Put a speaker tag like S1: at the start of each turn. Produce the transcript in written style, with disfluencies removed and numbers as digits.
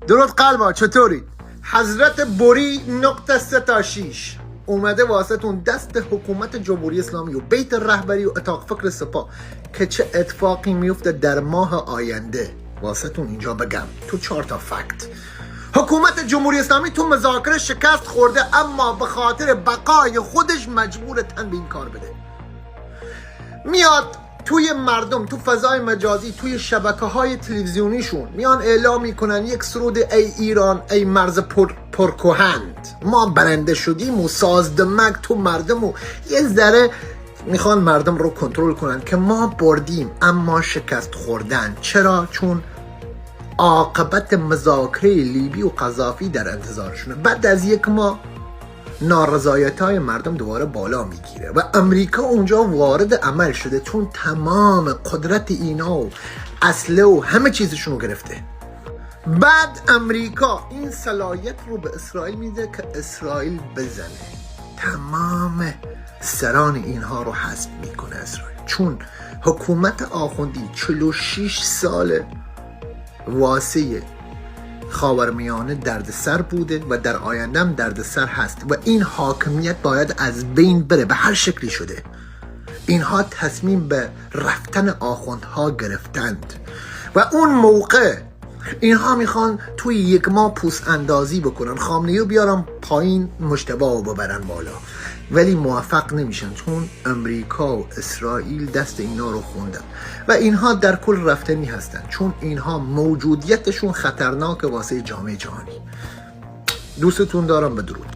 S1: درود قلبا، چطورید؟ حضرت بوری نقطه 3 تا 6 اومده واسهتون دست حکومت جمهوری اسلامی و بیت رهبری و اتاق فکر سپاه که چه اتفاقی میفته در ماه آینده واسهتون اینجا بگم تو 4 تا فکت. حکومت جمهوری اسلامی تو مذاکره شکست خورده، اما به خاطر بقای خودش مجبور تن به این کار بده. میاد توی مردم، تو فضای مجازی، توی شبکه‌های تلویزیونیشون میان اعلام میکنن یک سرود ای ایران ای مرز پرکهند، ما برنده شدیم و سازدمک تو مردم و یه ذره میخوان مردم رو کنترل کنن که ما بردیم اما شکست خوردن. چرا؟ چون عاقبت مذاکره لیبی و قذافی در انتظارشونه. بعد از یک ماه نارضایت های مردم دوباره بالا میگیره و امریکا اونجا وارد عمل شده، چون تمام قدرت اینا و اسلحه و همه چیزشون رو گرفته. بعد امریکا این صلاحیت رو به اسرائیل میده که اسرائیل بزنه، تمام سران اینها رو حذف میکنه اسرائیل، چون حکومت آخوندی 46 سال واسه خاورمیانه دردسر بوده و در آینده هم دردسر هست و این حاکمیت باید از بین بره به هر شکلی شده. اینها تصمیم به رفتن آخوندها گرفتند و اون موقع اینها میخوان توی یک ماه پوست اندازی بکنن، خامنه‌ای رو بیارن پایین، مجتبی رو ببرن بالا، ولی موفق نمیشن چون امریکا و اسرائیل دست اینا رو خوندن و اینها در کل رفتنی هستن، چون اینها موجودیتشون خطرناک واسه جامعه جهانی. دوستتون دارم، بدرود.